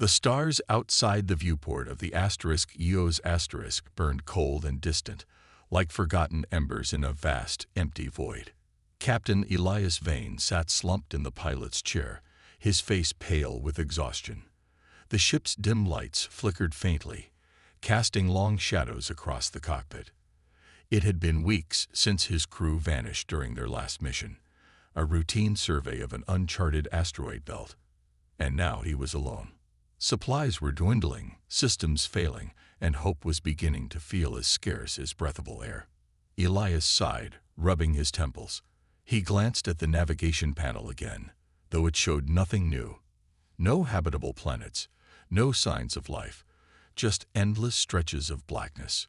The stars outside the viewport of the Eos burned cold and distant, like forgotten embers in a vast, empty void. Captain Elias Vane sat slumped in the pilot's chair, his face pale with exhaustion. The ship's dim lights flickered faintly, casting long shadows across the cockpit. It had been weeks since his crew vanished during their last mission, a routine survey of an uncharted asteroid belt. And now he was alone. Supplies were dwindling, systems failing, and hope was beginning to feel as scarce as breathable air. Elias sighed, rubbing his temples. He glanced at the navigation panel again, though it showed nothing new. No habitable planets, no signs of life, just endless stretches of blackness.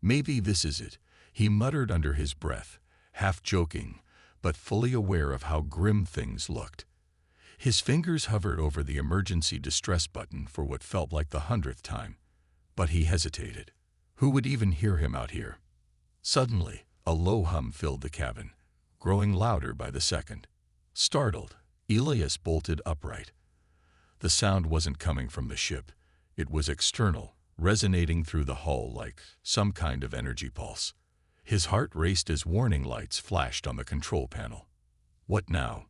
Maybe this is it, he muttered under his breath, half joking, but fully aware of how grim things looked. His fingers hovered over the emergency distress button for what felt like the 100th time, but he hesitated. Who would even hear him out here? Suddenly, a low hum filled the cabin, growing louder by the second. Startled, Elias bolted upright. The sound wasn't coming from the ship. It was external, resonating through the hull like some kind of energy pulse. His heart raced as warning lights flashed on the control panel. What now?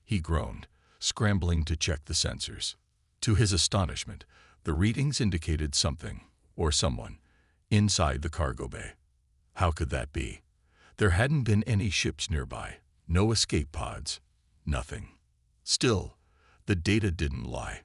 He groaned, scrambling to check the sensors. To his astonishment, the readings indicated something, or someone, inside the cargo bay. How could that be? There hadn't been any ships nearby, no escape pods, nothing. Still, the data didn't lie.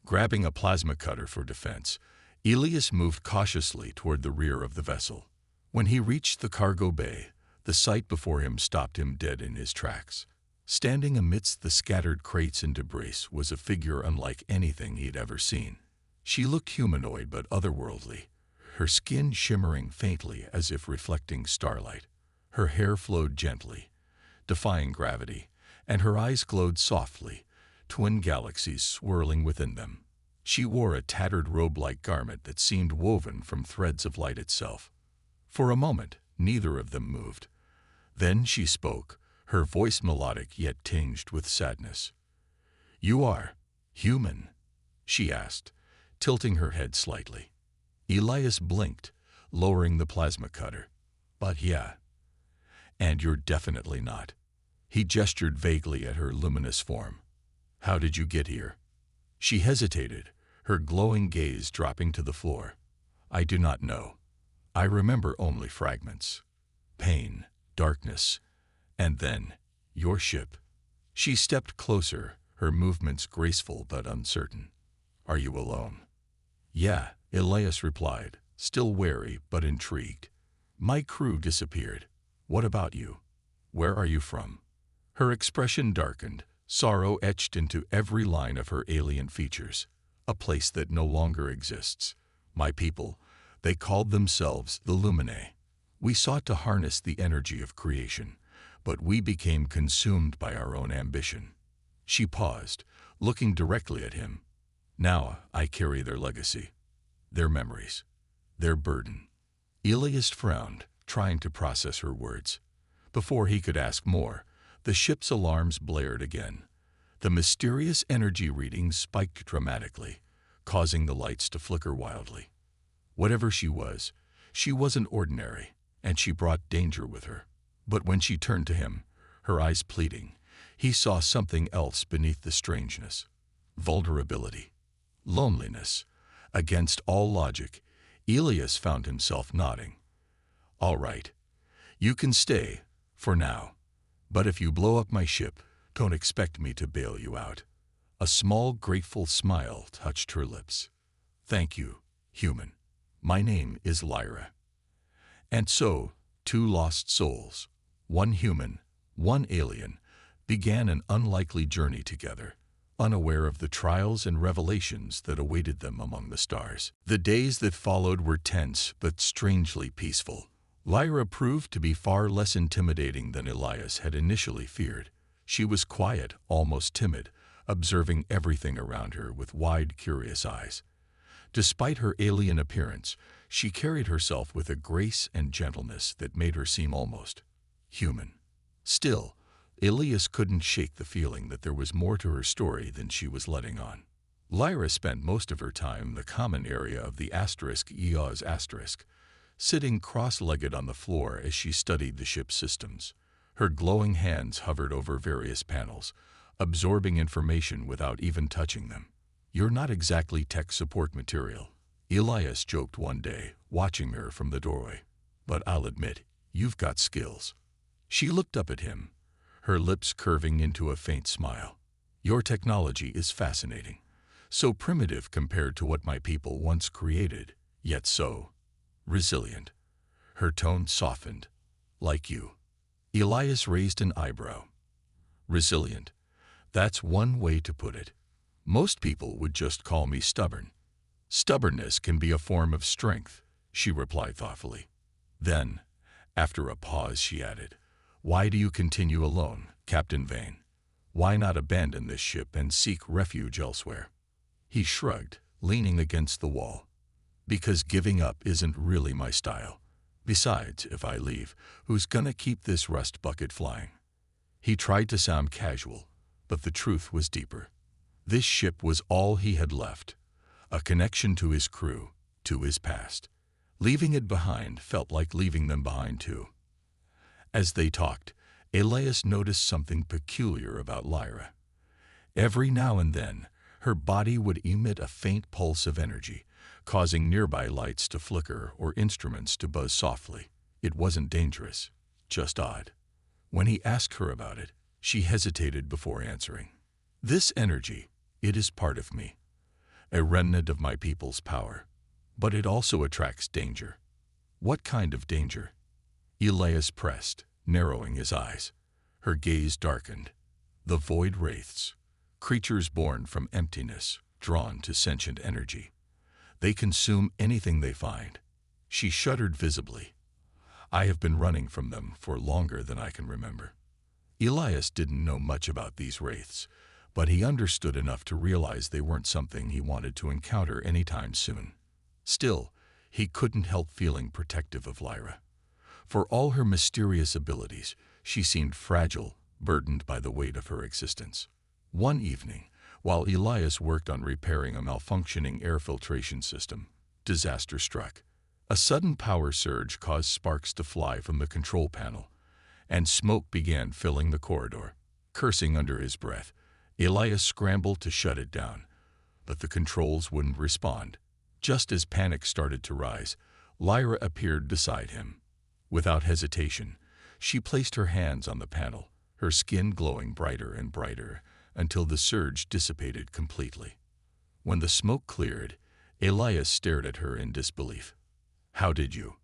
Grabbing a plasma cutter for defense, Elias moved cautiously toward the rear of the vessel. When he reached the cargo bay, the sight before him stopped him dead in his tracks. Standing amidst the scattered crates and debris was a figure unlike anything he'd ever seen. She looked humanoid but otherworldly, her skin shimmering faintly as if reflecting starlight. Her hair flowed gently, defying gravity, and her eyes glowed softly, twin galaxies swirling within them. She wore a tattered robe-like garment that seemed woven from threads of light itself. For a moment, neither of them moved. Then she spoke, her voice melodic yet tinged with sadness. "You are human?" she asked, tilting her head slightly. Elias blinked, lowering the plasma cutter. "But yeah. And you're definitely not." He gestured vaguely at her luminous form. "How did you get here?" She hesitated, her glowing gaze dropping to the floor. "I do not know. I remember only fragments. Pain, darkness, and then your ship." She stepped closer, her movements graceful but uncertain. "Are you alone?" "Yeah," Elias replied, still wary but intrigued. "My crew disappeared. What about you? Where are you from?" Her expression darkened, sorrow etched into every line of her alien features. "A place that no longer exists. My people, they called themselves the Luminae. We sought to harness the energy of creation, but we became consumed by our own ambition." She paused, looking directly at him. "Now I carry their legacy, their memories, their burden." Elias frowned, trying to process her words. Before he could ask more, the ship's alarms blared again. The mysterious energy readings spiked dramatically, causing the lights to flicker wildly. Whatever she wasn't ordinary, and she brought danger with her. But when she turned to him, her eyes pleading, he saw something else beneath the strangeness. Vulnerability. Loneliness. Against all logic, Elias found himself nodding. "All right. You can stay, for now. But if you blow up my ship, don't expect me to bail you out." A small, grateful smile touched her lips. "Thank you, human. My name is Lyra." And so, two lost souls, one human, one alien, began an unlikely journey together, unaware of the trials and revelations that awaited them among the stars. The days that followed were tense but strangely peaceful. Lyra proved to be far less intimidating than Elias had initially feared. She was quiet, almost timid, observing everything around her with wide, curious eyes. Despite her alien appearance, she carried herself with a grace and gentleness that made her seem almost human. Still, Elias couldn't shake the feeling that there was more to her story than she was letting on. Lyra spent most of her time in the common area of the *EOS*, sitting cross-legged on the floor as she studied the ship's systems. Her glowing hands hovered over various panels, absorbing information without even touching them. "You're not exactly tech support material," Elias joked one day, watching her from the doorway. "But I'll admit, you've got skills." She looked up at him, her lips curving into a faint smile. "Your technology is fascinating. So primitive compared to what my people once created, yet so resilient." Her tone softened. "Like you." Elias raised an eyebrow. "Resilient. That's one way to put it. Most people would just call me stubborn." "Stubbornness can be a form of strength," she replied thoughtfully. Then, after a pause, she added, "Why do you continue alone, Captain Vane? Why not abandon this ship and seek refuge elsewhere?" He shrugged, leaning against the wall. "Because giving up isn't really my style. Besides, if I leave, who's gonna keep this rust bucket flying?" He tried to sound casual, but the truth was deeper. This ship was all he had left, a connection to his crew, to his past. Leaving it behind felt like leaving them behind too. As they talked, Elias noticed something peculiar about Lyra. Every now and then, her body would emit a faint pulse of energy, causing nearby lights to flicker or instruments to buzz softly. It wasn't dangerous, just odd. When he asked her about it, she hesitated before answering. "This energy, it is part of me, a remnant of my people's power. But it also attracts danger." "What kind of danger?" Elias pressed, narrowing his eyes. Her gaze darkened. "The void wraiths, creatures born from emptiness, drawn to sentient energy. They consume anything they find." She shuddered visibly. "I have been running from them for longer than I can remember." Elias didn't know much about these wraiths, but he understood enough to realize they weren't something he wanted to encounter anytime soon. Still, he couldn't help feeling protective of Lyra. For all her mysterious abilities, she seemed fragile, burdened by the weight of her existence. One evening, while Elias worked on repairing a malfunctioning air filtration system, disaster struck. A sudden power surge caused sparks to fly from the control panel, and smoke began filling the corridor. Cursing under his breath, Elias scrambled to shut it down, but the controls wouldn't respond. Just as panic started to rise, Lyra appeared beside him. Without hesitation, she placed her hands on the panel, her skin glowing brighter and brighter until the surge dissipated completely. When the smoke cleared, Elias stared at her in disbelief. "How did you?"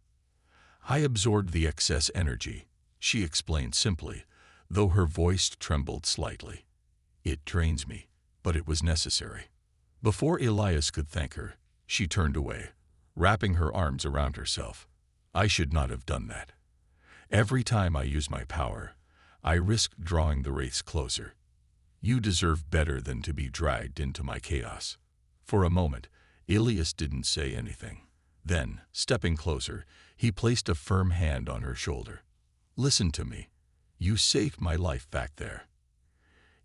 "I absorbed the excess energy," she explained simply, though her voice trembled slightly. "It drains me, but it was necessary." Before Elias could thank her, she turned away, wrapping her arms around herself. "I should not have done that. Every time I use my power, I risk drawing the wraiths closer. You deserve better than to be dragged into my chaos." For a moment, Elias didn't say anything. Then, stepping closer, he placed a firm hand on her shoulder. "Listen to me. You saved my life back there.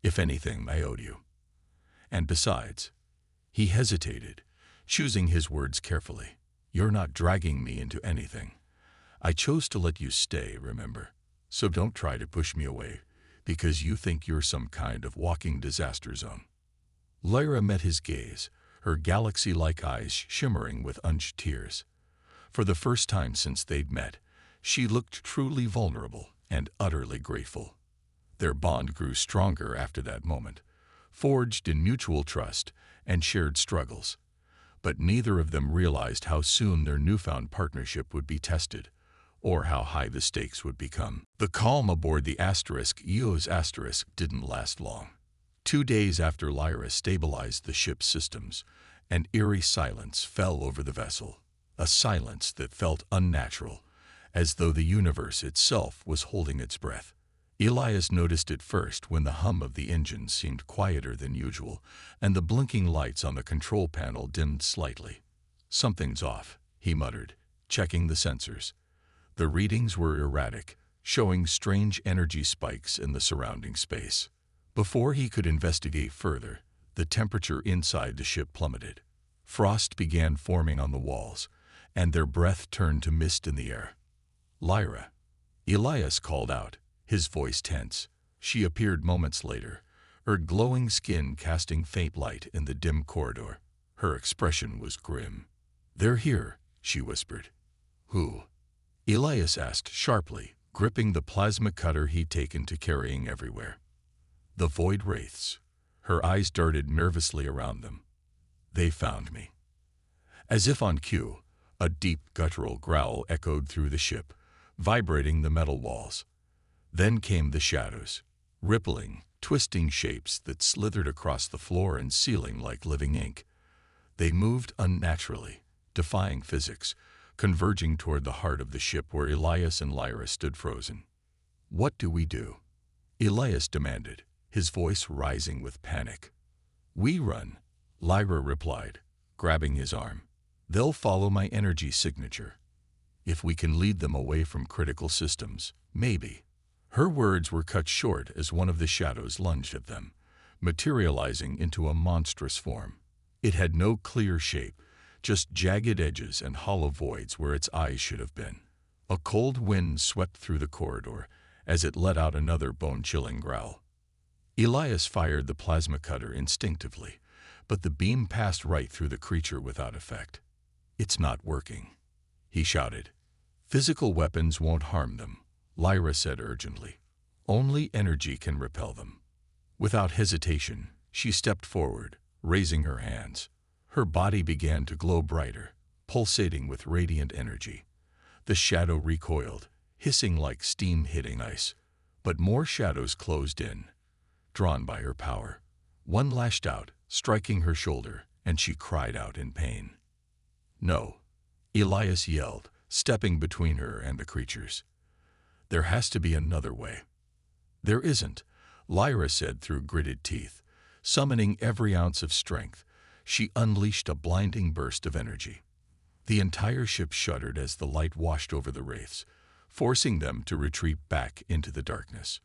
If anything, I owed you. And besides," he hesitated, choosing his words carefully, "you're not dragging me into anything. I chose to let you stay, remember? So don't try to push me away, because you think you're some kind of walking disaster zone." Lyra met his gaze, her galaxy-like eyes shimmering with unused tears. For the first time since they'd met, she looked truly vulnerable and utterly grateful. Their bond grew stronger after that moment, forged in mutual trust and shared struggles. But neither of them realized how soon their newfound partnership would be tested, or how high the stakes would become. The calm aboard the *EOS* didn't last long. 2 days after Lyra stabilized the ship's systems, an eerie silence fell over the vessel, a silence that felt unnatural, as though the universe itself was holding its breath. Elias noticed it first when the hum of the engine seemed quieter than usual, and the blinking lights on the control panel dimmed slightly. "Something's off," he muttered, checking the sensors. The readings were erratic, showing strange energy spikes in the surrounding space. Before he could investigate further, The temperature inside the ship plummeted. Frost began forming on the walls, and their breath turned to mist in the air. "Lyra," Elias called out, his voice tense. She appeared moments later, her glowing skin casting faint light in the dim corridor. Her expression was grim. "They're here," she whispered. "Who?" Elias asked sharply, gripping the plasma cutter he'd taken to carrying everywhere. "The Void Wraiths." Her eyes darted nervously around them. "They found me." As if on cue, a deep guttural growl echoed through the ship, vibrating the metal walls. Then came the shadows, rippling, twisting shapes that slithered across the floor and ceiling like living ink. They moved unnaturally, defying physics, converging toward the heart of the ship where Elias and Lyra stood frozen. "What do we do?" Elias demanded, his voice rising with panic. "We run," Lyra replied, grabbing his arm. "They'll follow my energy signature. If we can lead them away from critical systems, maybe." Her words were cut short as one of the shadows lunged at them, materializing into a monstrous form. It had no clear shape, just jagged edges and hollow voids where its eyes should have been. A cold wind swept through the corridor as it let out another bone-chilling growl. Elias fired the plasma cutter instinctively, but the beam passed right through the creature without effect. "It's not working," he shouted. "Physical weapons won't harm them," Lyra said urgently. "Only energy can repel them." Without hesitation, she stepped forward, raising her hands. Her body began to glow brighter, pulsating with radiant energy. The shadow recoiled, hissing like steam hitting ice, but more shadows closed in, drawn by her power. One lashed out, striking her shoulder, and she cried out in pain. "No," Elias yelled, stepping between her and the creatures. "There has to be another way." "There isn't," Lyra said through gritted teeth. Summoning every ounce of strength, she unleashed a blinding burst of energy. The entire ship shuddered as the light washed over the wraiths, forcing them to retreat back into the darkness.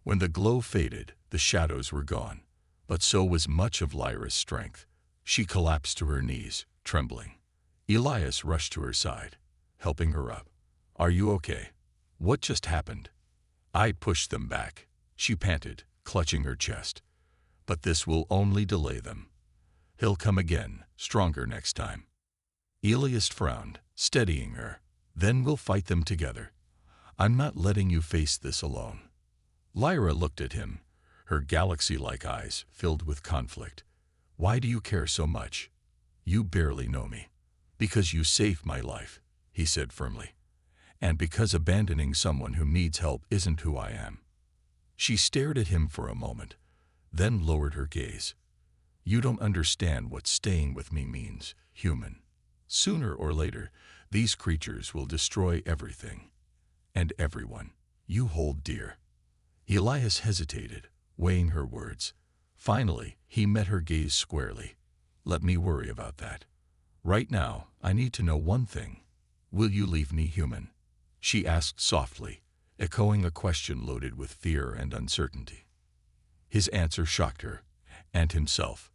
When the glow faded, the shadows were gone, but so was much of Lyra's strength. She collapsed to her knees, trembling. Elias rushed to her side, helping her up. "Are you okay? What just happened?" "I pushed them back," she panted, clutching her chest. "But this will only delay them. He'll come again, stronger next time." Elias frowned, steadying her. "Then we'll fight them together. I'm not letting you face this alone." Lyra looked at him, her galaxy-like eyes filled with conflict. "Why do you care so much? You barely know me." "Because you saved my life," he said firmly. "And because abandoning someone who needs help isn't who I am." She stared at him for a moment, then lowered her gaze. "You don't understand what staying with me means, human. Sooner or later, these creatures will destroy everything and everyone you hold dear." Elias hesitated, weighing her words. Finally, he met her gaze squarely. "Let me worry about that. Right now, I need to know one thing. Will you leave me human?" She asked softly, echoing a question loaded with fear and uncertainty. His answer shocked her, and himself.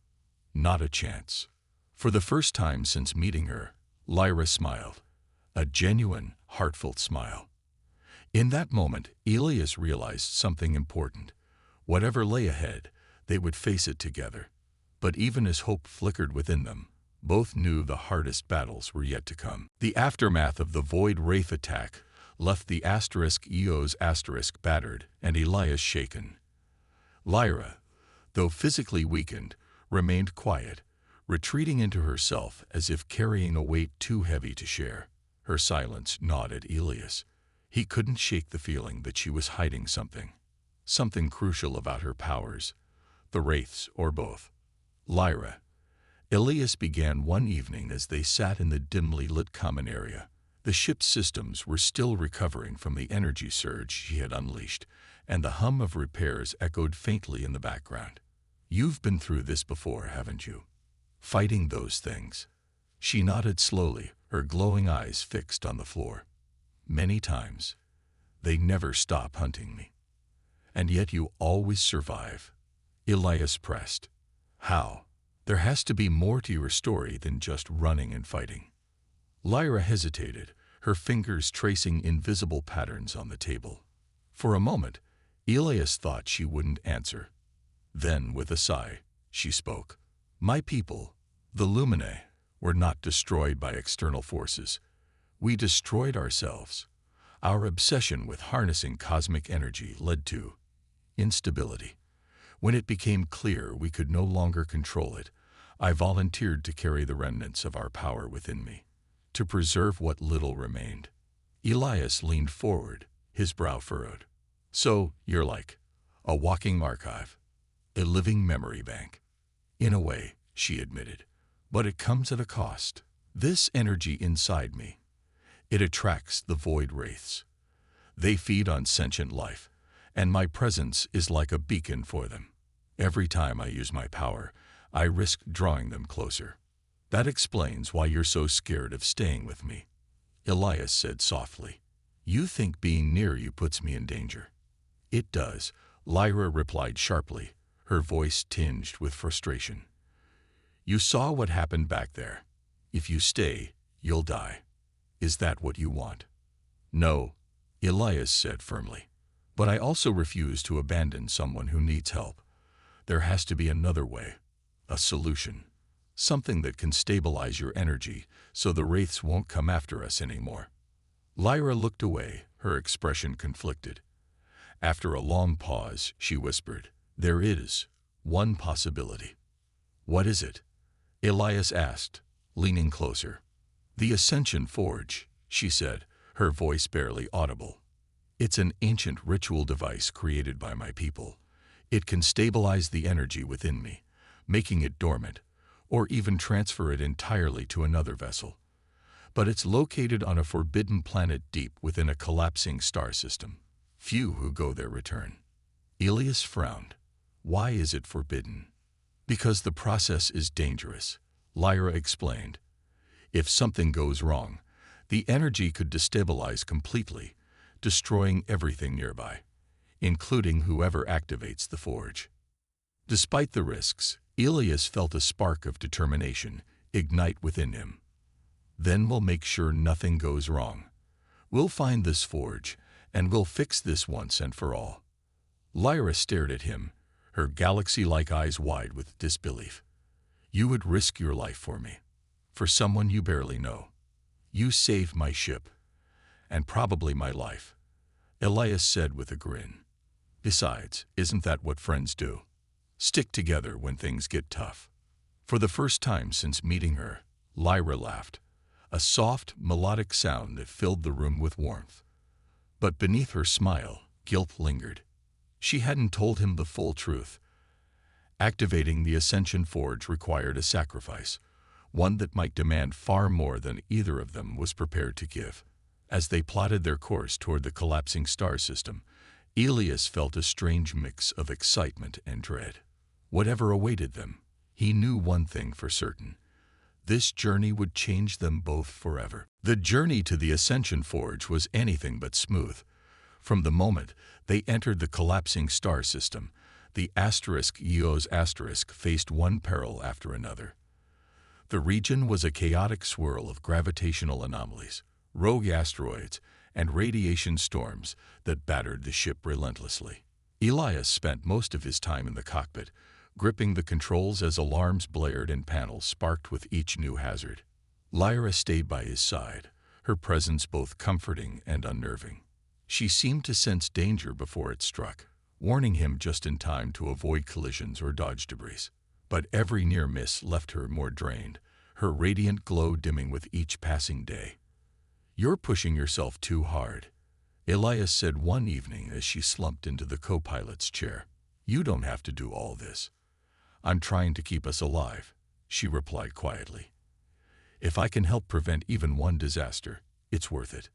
Not a chance. For the first time since meeting her, Lyra smiled, a genuine, heartfelt smile. In that moment, Elias realized something important. Whatever lay ahead, they would face it together. But even as hope flickered within them, both knew the hardest battles were yet to come. The aftermath of the Void Wraith attack left the *EO's* battered and Elias shaken. Lyra, though physically weakened, remained quiet, retreating into herself as if carrying a weight too heavy to share. Her silence gnawed at Elias. He couldn't shake the feeling that she was hiding something crucial about her powers, the wraiths or both. "Lyra," Elias began one evening as they sat in the dimly lit common area. The ship's systems were still recovering from the energy surge she had unleashed, and the hum of repairs echoed faintly in the background. "You've been through this before, haven't you? Fighting those things." She nodded slowly, her glowing eyes fixed on the floor. "Many times. They never stop hunting me. And yet you always survive." Elias pressed. How? There has to be more to your story than just running and fighting. Lyra hesitated, her fingers tracing invisible patterns on the table. For a moment, Elias thought she wouldn't answer. Then, with a sigh, she spoke. My people, the Luminae, were not destroyed by external forces. We destroyed ourselves. Our obsession with harnessing cosmic energy led to instability. When it became clear we could no longer control it, I volunteered to carry the remnants of our power within me, to preserve what little remained. Elias leaned forward, his brow furrowed. So, you're like a walking archive, a living memory bank. In a way, she admitted, but it comes at a cost. This energy inside me, it attracts the void wraiths. They feed on sentient life, and my presence is like a beacon for them. Every time I use my power, I risk drawing them closer. That explains why you're so scared of staying with me, Elias said softly. You think being near you puts me in danger. It does, Lyra replied sharply, her voice tinged with frustration. You saw what happened back there. If you stay, you'll die. Is that what you want? No, Elias said firmly. But I also refuse to abandon someone who needs help. There has to be another way, a solution, something that can stabilize your energy so the wraiths won't come after us anymore. Lyra looked away, her expression conflicted. After a long pause, she whispered, There is one possibility. What is it? Elias asked, leaning closer. The Ascension Forge, she said, her voice barely audible. It's an ancient ritual device created by my people. It can stabilize the energy within me, making it dormant, or even transfer it entirely to another vessel. But it's located on a forbidden planet deep within a collapsing star system. Few who go there return. Elias frowned. Why is it forbidden? Because the process is dangerous, Lyra explained. If something goes wrong, the energy could destabilize completely, destroying everything nearby, including whoever activates the forge. Despite the risks, Elias felt a spark of determination ignite within him. Then we'll make sure nothing goes wrong. We'll find this forge, and we'll fix this once and for all. Lyra stared at him, her galaxy-like eyes wide with disbelief. You would risk your life for me, for someone you barely know. You saved my ship, and probably my life, Elias said with a grin. Besides, isn't that what friends do? Stick together when things get tough. For the first time since meeting her, Lyra laughed, a soft, melodic sound that filled the room with warmth. But beneath her smile, guilt lingered. She hadn't told him the full truth. Activating the Ascension Forge required a sacrifice, one that might demand far more than either of them was prepared to give. As they plotted their course toward the collapsing star system, Elias felt a strange mix of excitement and dread. Whatever awaited them, he knew one thing for certain. This journey would change them both forever. The journey to the Ascension Forge was anything but smooth. From the moment they entered the collapsing star system, the *Eos* faced one peril after another. The region was a chaotic swirl of gravitational anomalies, rogue asteroids, and radiation storms that battered the ship relentlessly. Elias spent most of his time in the cockpit, gripping the controls as alarms blared and panels sparked with each new hazard. Lyra stayed by his side, her presence both comforting and unnerving. She seemed to sense danger before it struck, warning him just in time to avoid collisions or dodge debris. But every near miss left her more drained, her radiant glow dimming with each passing day. You're pushing yourself too hard, Elias said one evening as she slumped into the co-pilot's chair. You don't have to do all this. I'm trying to keep us alive, she replied quietly. If I can help prevent even one disaster, it's worth it.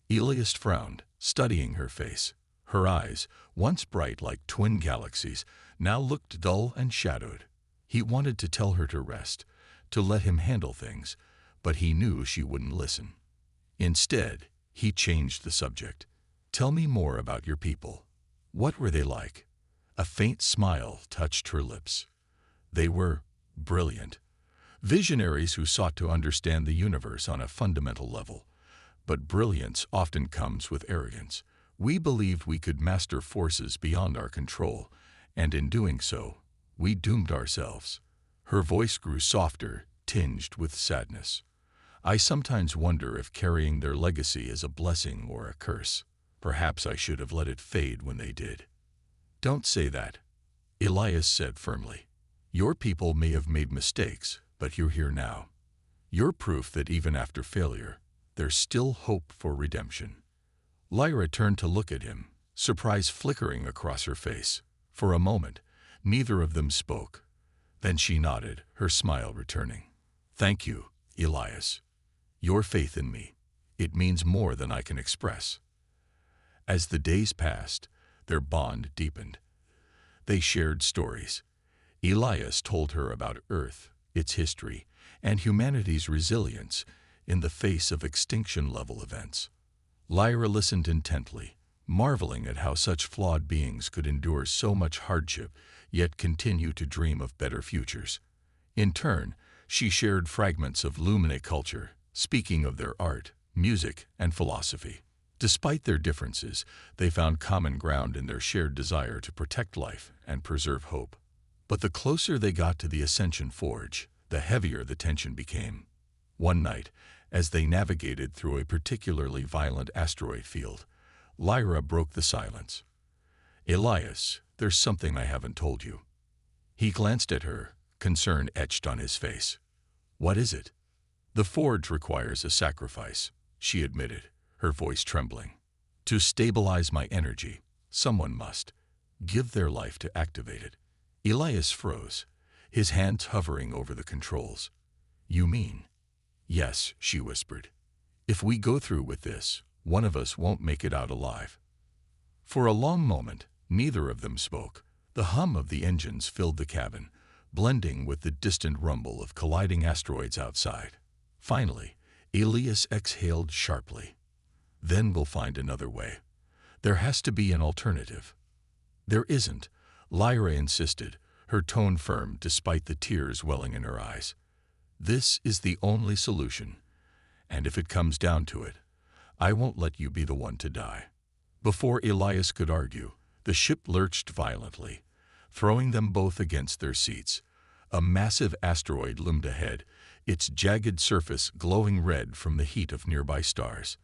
Elias frowned, studying her face. Her eyes, once bright like twin galaxies, now looked dull and shadowed. He wanted to tell her to rest, to let him handle things, but he knew she wouldn't listen. Instead, he changed the subject. Tell me more about your people. What were they like? A faint smile touched her lips. They were brilliant. Visionaries who sought to understand the universe on a fundamental level. But brilliance often comes with arrogance. We believed we could master forces beyond our control, and in doing so, we doomed ourselves. Her voice grew softer, tinged with sadness. I sometimes wonder if carrying their legacy is a blessing or a curse. Perhaps I should have let it fade when they did. Don't say that, Elias said firmly. Your people may have made mistakes, but you're here now. You're proof that even after failure, there's still hope for redemption. Lyra turned to look at him, surprise flickering across her face. For a moment, neither of them spoke. Then she nodded, her smile returning. Thank you, Elias. Your faith in me. It means more than I can express. As the days passed, their bond deepened. They shared stories. Elias told her about Earth, its history, and humanity's resilience in the face of extinction-level events. Lyra listened intently, marveling at how such flawed beings could endure so much hardship, yet continue to dream of better futures. In turn, she shared fragments of Lumine culture, speaking of their art, music, and philosophy. Despite their differences, they found common ground in their shared desire to protect life and preserve hope. But the closer they got to the Ascension Forge, the heavier the tension became. One night, as they navigated through a particularly violent asteroid field, Lyra broke the silence. Elias, there's something I haven't told you. He glanced at her, concern etched on his face. What is it? The forge requires a sacrifice, she admitted, her voice trembling. To stabilize my energy, someone must give their life to activate it. Elias froze, his hands hovering over the controls. You mean? Yes, she whispered. If we go through with this, one of us won't make it out alive. For a long moment, neither of them spoke. The hum of the engines filled the cabin, blending with the distant rumble of colliding asteroids outside. Finally, Elias exhaled sharply. Then we'll find another way. There has to be an alternative. There isn't, Lyra insisted, her tone firm despite the tears welling in her eyes. This is the only solution, and if it comes down to it, I won't let you be the one to die. Before Elias could argue, the ship lurched violently, throwing them both against their seats. A massive asteroid loomed ahead, its jagged surface glowing red from the heat of nearby stars.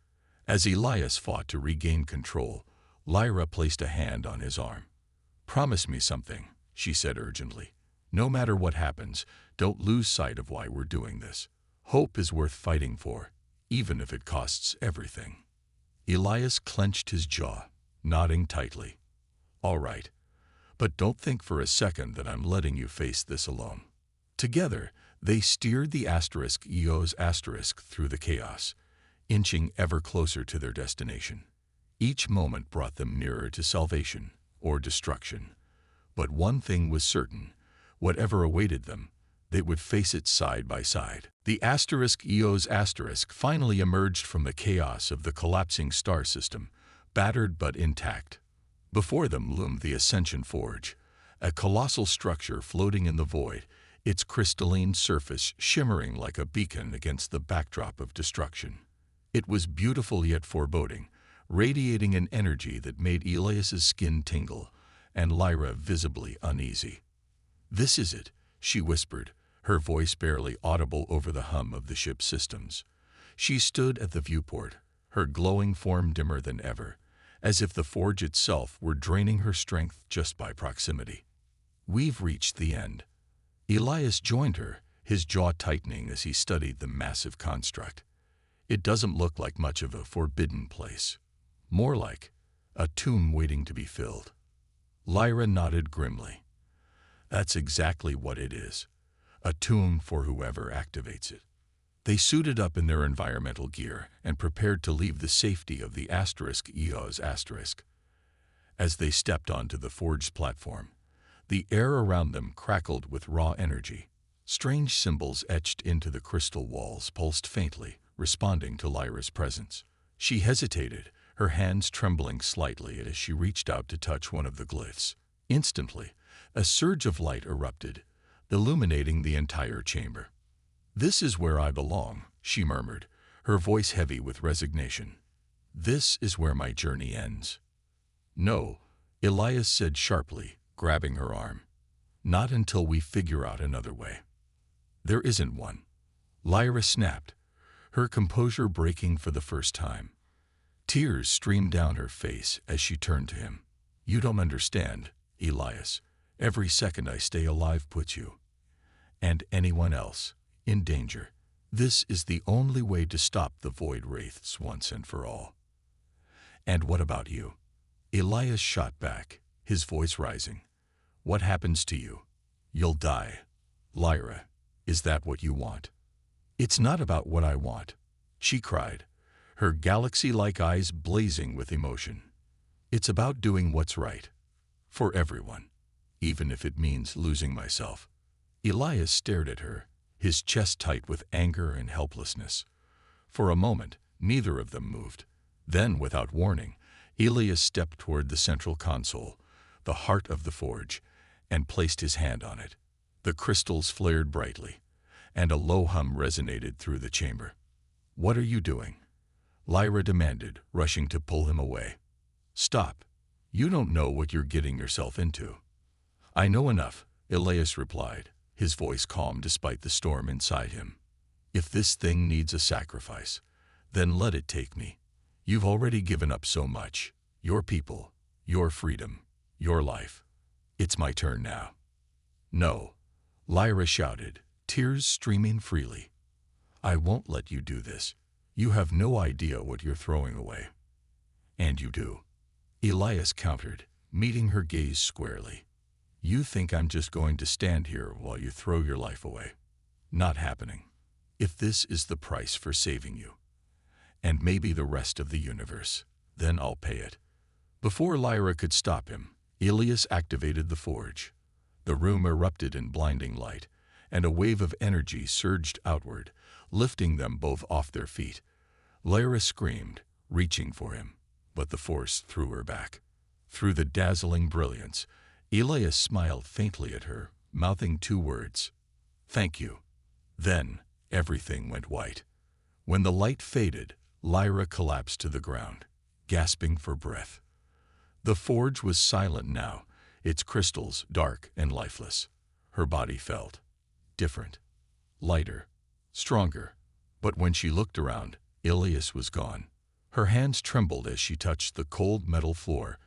As Elias fought to regain control, Lyra placed a hand on his arm. Promise me something, she said urgently. No matter what happens, don't lose sight of why we're doing this. Hope is worth fighting for, even if it costs everything. Elias clenched his jaw, nodding tightly. All right, but don't think for a second that I'm letting you face this alone. Together, they steered the *EOS* through the chaos, inching ever closer to their destination. Each moment brought them nearer to salvation or destruction. But one thing was certain. Whatever awaited them, they would face it side by side. The *EOS* finally emerged from the chaos of the collapsing star system, battered but intact. Before them loomed the Ascension Forge, a colossal structure floating in the void, its crystalline surface shimmering like a beacon against the backdrop of destruction. It was beautiful yet foreboding, radiating an energy that made Elias's skin tingle, and Lyra visibly uneasy. This is it, she whispered, her voice barely audible over the hum of the ship's systems. She stood at the viewport, her glowing form dimmer than ever, as if the forge itself were draining her strength just by proximity. We've reached the end. Elias joined her, his jaw tightening as he studied the massive construct. It doesn't look like much of a forbidden place. More like a tomb waiting to be filled. Lyra nodded grimly. That's exactly what it is. A tomb for whoever activates it. They suited up in their environmental gear and prepared to leave the safety of the *EOS*. As they stepped onto the forged platform, the air around them crackled with raw energy. Strange symbols etched into the crystal walls pulsed faintly, responding to Lyra's presence. She hesitated, her hands trembling slightly as she reached out to touch one of the glyphs. Instantly, a surge of light erupted, illuminating the entire chamber. "This is where I belong," she murmured, her voice heavy with resignation. "This is where my journey ends." "No," Elias said sharply, grabbing her arm. "Not until we figure out another way." "There isn't one," Lyra snapped, her composure breaking for the first time. Tears streamed down her face as she turned to him. "You don't understand, Elias. Every second I stay alive puts you, and anyone else, in danger. This is the only way to stop the Void Wraiths once and for all." "And what about you?" Elias shot back, his voice rising. "What happens to you? You'll die. Lyra, is that what you want?" "It's not about what I want," she cried, her galaxy-like eyes blazing with emotion. "It's about doing what's right. For everyone. Even if it means losing myself." Elias stared at her, his chest tight with anger and helplessness. For a moment, neither of them moved. Then, without warning, Elias stepped toward the central console, the heart of the forge, and placed his hand on it. The crystals flared brightly, and a low hum resonated through the chamber. "What are you doing?" Lyra demanded, rushing to pull him away. "Stop. You don't know what you're getting yourself into." "I know enough," Elias replied, his voice calm despite the storm inside him. "If this thing needs a sacrifice, then let it take me. You've already given up so much. Your people, your freedom, your life. It's my turn now." "No," Lyra shouted, tears streaming freely. "I won't let you do this. You have no idea what you're throwing away." "And you do," Elias countered, meeting her gaze squarely. "You think I'm just going to stand here while you throw your life away? Not happening. If this is the price for saving you, and maybe the rest of the universe, then I'll pay it." Before Lyra could stop him, Elias activated the forge. The room erupted in blinding light, and a wave of energy surged outward, lifting them both off their feet. Lyra screamed, reaching for him, but the force threw her back. Through the dazzling brilliance, Elias smiled faintly at her, mouthing two words, "Thank you." Then, everything went white. When the light faded, Lyra collapsed to the ground, gasping for breath. The forge was silent now, its crystals dark and lifeless. Her body felt different, lighter, stronger. But when she looked around, Elias was gone. Her hands trembled as she touched the cold metal floor,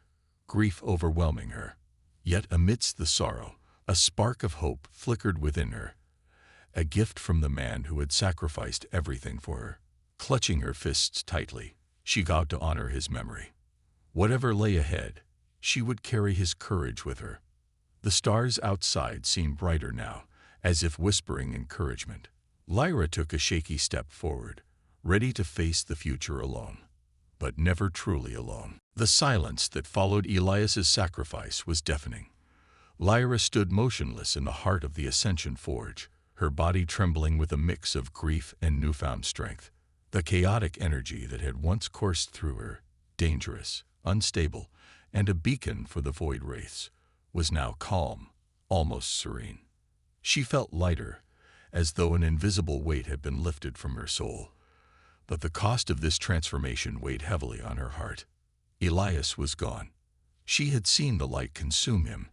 grief overwhelming her. Yet amidst the sorrow, a spark of hope flickered within her, a gift from the man who had sacrificed everything for her. Clutching her fists tightly, she vowed to honor his memory. Whatever lay ahead, she would carry his courage with her. The stars outside seemed brighter now, as if whispering encouragement. Lyra took a shaky step forward, ready to face the future alone, but never truly alone. The silence that followed Elias's sacrifice was deafening. Lyra stood motionless in the heart of the Ascension Forge, her body trembling with a mix of grief and newfound strength. The chaotic energy that had once coursed through her, dangerous, unstable, and a beacon for the Void Wraiths, was now calm, almost serene. She felt lighter, as though an invisible weight had been lifted from her soul. But the cost of this transformation weighed heavily on her heart. Elias was gone. She had seen the light consume him,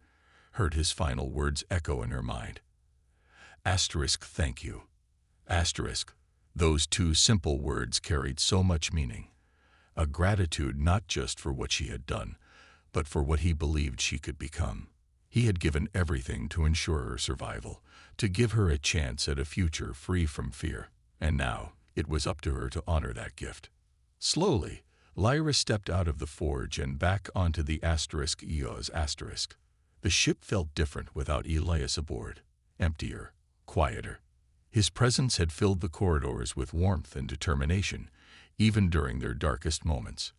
heard his final words echo in her mind. Thank you. Those two simple words carried so much meaning. A gratitude not just for what she had done, but for what he believed she could become. He had given everything to ensure her survival, to give her a chance at a future free from fear, and now it was up to her to honor that gift. Slowly, Lyra stepped out of the forge and back onto the *EOS*. The ship felt different without Elias aboard, emptier, quieter. His presence had filled the corridors with warmth and determination, even during their darkest moments.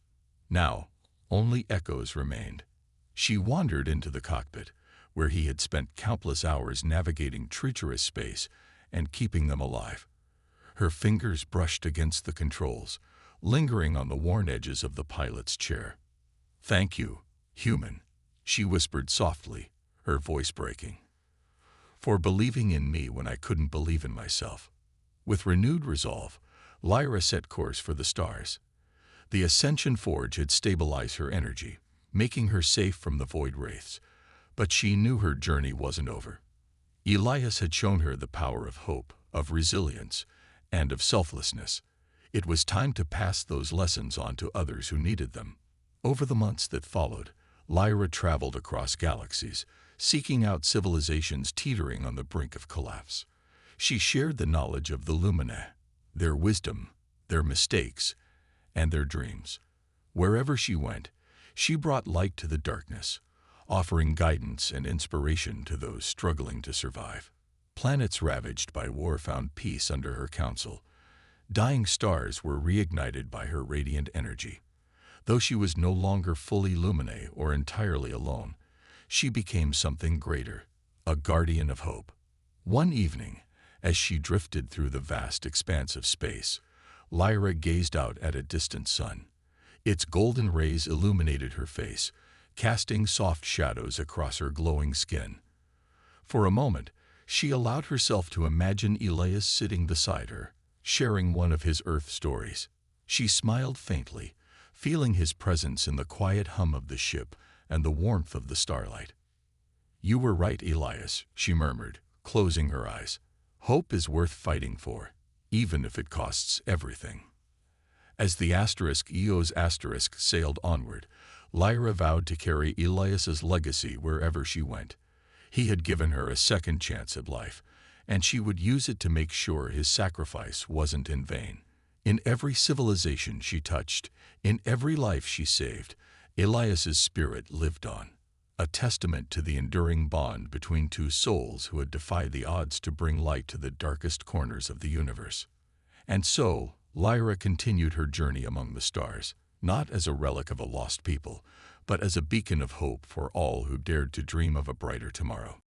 Now, only echoes remained. She wandered into the cockpit, where he had spent countless hours navigating treacherous space and keeping them alive. Her fingers brushed against the controls, lingering on the worn edges of the pilot's chair. "Thank you, human," she whispered softly, her voice breaking. for believing in me when I couldn't believe in myself. With renewed resolve, Lyra set course for the stars. The Ascension Forge had stabilized her energy, making her safe from the void wraiths, but she knew her journey wasn't over. Elias had shown her the power of hope, of resilience, and of selflessness. It was time to pass those lessons on to others who needed them. Over the months that followed, Lyra traveled across galaxies, seeking out civilizations teetering on the brink of collapse. She shared the knowledge of the Lumina, their wisdom, their mistakes, and their dreams. Wherever she went, she brought light to the darkness, offering guidance and inspiration to those struggling to survive. Planets ravaged by war found peace under her counsel. Dying stars were reignited by her radiant energy. Though she was no longer fully Lumine or entirely alone, she became something greater, a guardian of hope. One evening, as she drifted through the vast expanse of space, Lyra gazed out at a distant sun. Its golden rays illuminated her face, casting soft shadows across her glowing skin. For a moment, she allowed herself to imagine Elias sitting beside her, sharing one of his Earth stories. She smiled faintly, feeling his presence in the quiet hum of the ship and the warmth of the starlight. "You were right, Elias," she murmured, closing her eyes. "Hope is worth fighting for, even if it costs everything." As the *Eos* sailed onward, Lyra vowed to carry Elias's legacy wherever she went. He had given her a second chance at life, and she would use it to make sure his sacrifice wasn't in vain. In every civilization she touched, in every life she saved, Elias's spirit lived on, a testament to the enduring bond between two souls who had defied the odds to bring light to the darkest corners of the universe. And so, Lyra continued her journey among the stars, not as a relic of a lost people, but as a beacon of hope for all who dared to dream of a brighter tomorrow.